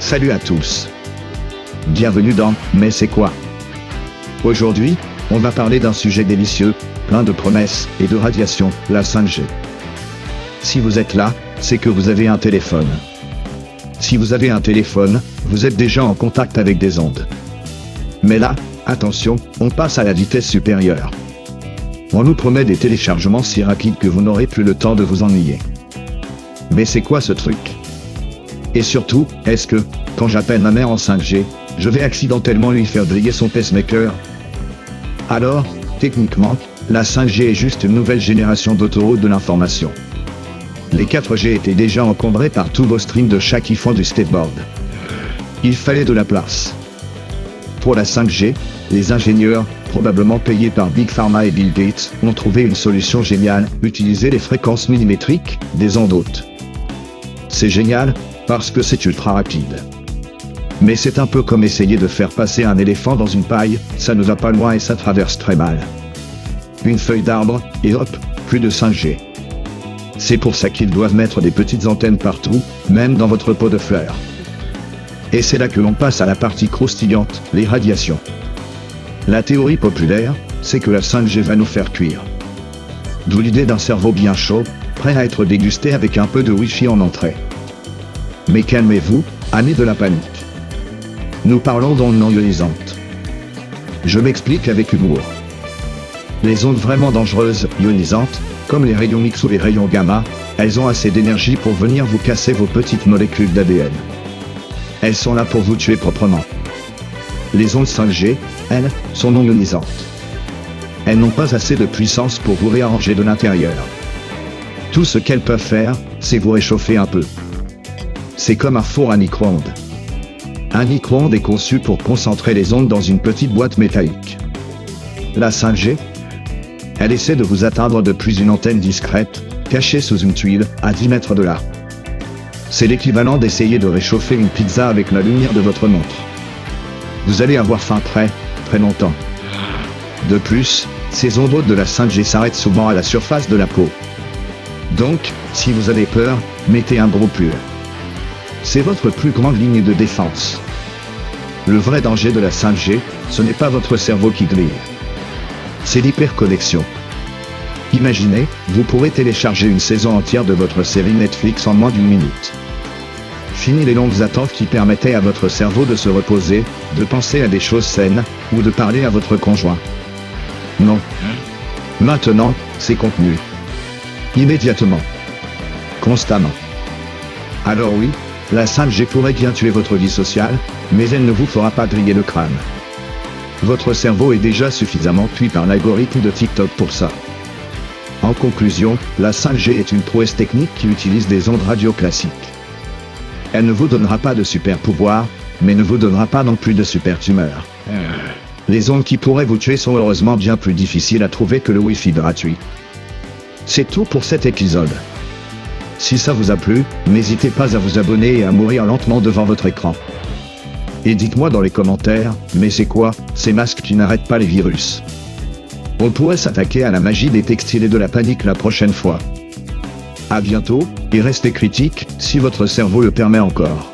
Salut à tous. Bienvenue dans Mais c'est quoi? Aujourd'hui, on va parler d'un sujet délicieux, plein de promesses et de radiation, la 5G. Si vous êtes là, c'est que vous avez un téléphone. Si vous avez un téléphone, vous êtes déjà en contact avec des ondes. Mais là, attention, on passe à la vitesse supérieure. On nous promet des téléchargements si rapides que vous n'aurez plus le temps de vous ennuyer. Mais c'est quoi ce truc? Et surtout, est-ce que, quand j'appelle ma mère en 5G, je vais accidentellement lui faire briller son pacemaker? Alors, techniquement, la 5G est juste une nouvelle génération d'autoroutes de l'information. Les 4G étaient déjà encombrés par tous vos streams de chat qui font du skateboard. Il fallait de la place. Pour la 5G, les ingénieurs, probablement payés par Big Pharma et Bill Gates, ont trouvé une solution géniale, utiliser les fréquences millimétriques des ondes hautes. C'est génial, parce que c'est ultra rapide. Mais c'est un peu comme essayer de faire passer un éléphant dans une paille, ça ne va pas loin et ça traverse très mal. Une feuille d'arbre, et hop, plus de 5G. C'est pour ça qu'ils doivent mettre des petites antennes partout, même dans votre pot de fleurs. Et c'est là que l'on passe à la partie croustillante, les radiations. La théorie populaire, c'est que la 5G va nous faire cuire. D'où l'idée d'un cerveau bien chaud, prêt à être dégusté avec un peu de Wi-Fi en entrée. Mais calmez-vous, amis de la panique. Nous parlons d'ondes non ionisantes. Je m'explique avec humour. Les ondes vraiment dangereuses, ionisantes, comme les rayons X ou les rayons gamma, elles ont assez d'énergie pour venir vous casser vos petites molécules d'ADN. Elles sont là pour vous tuer proprement. Les ondes 5G, elles, sont non ionisantes. Elles n'ont pas assez de puissance pour vous réarranger de l'intérieur. Tout ce qu'elles peuvent faire, c'est vous réchauffer un peu. C'est comme un four à micro-ondes. Un micro-ondes est conçu pour concentrer les ondes dans une petite boîte métallique. La 5G, elle essaie de vous atteindre depuis une antenne discrète, cachée sous une tuile, à 10 mètres de là. C'est l'équivalent d'essayer de réchauffer une pizza avec la lumière de votre montre. Vous allez avoir faim très, très longtemps. De plus, ces ondes hautes de la 5G s'arrêtent souvent à la surface de la peau. Donc, si vous avez peur, mettez un gros pull. C'est votre plus grande ligne de défense. Le vrai danger de la 5G, ce n'est pas votre cerveau qui grille. C'est l'hyperconnexion. Imaginez, vous pourrez télécharger une saison entière de votre série Netflix en moins d'une minute. Fini les longues attentes qui permettaient à votre cerveau de se reposer, de penser à des choses saines, ou de parler à votre conjoint. Non. Maintenant, c'est contenu. Immédiatement. Constamment. Alors oui, la 5G pourrait bien tuer votre vie sociale, mais elle ne vous fera pas griller le crâne. Votre cerveau est déjà suffisamment cuit par l'algorithme de TikTok pour ça. En conclusion, la 5G est une prouesse technique qui utilise des ondes radio classiques. Elle ne vous donnera pas de super pouvoir, mais ne vous donnera pas non plus de super tumeur. Les ondes qui pourraient vous tuer sont heureusement bien plus difficiles à trouver que le Wi-Fi gratuit. C'est tout pour cet épisode. Si ça vous a plu, n'hésitez pas à vous abonner et à mourir lentement devant votre écran. Et dites-moi dans les commentaires, mais c'est quoi, ces masques qui n'arrêtent pas les virus? On pourrait s'attaquer à la magie des textiles et de la panique la prochaine fois. À bientôt, et restez critiques, si votre cerveau le permet encore.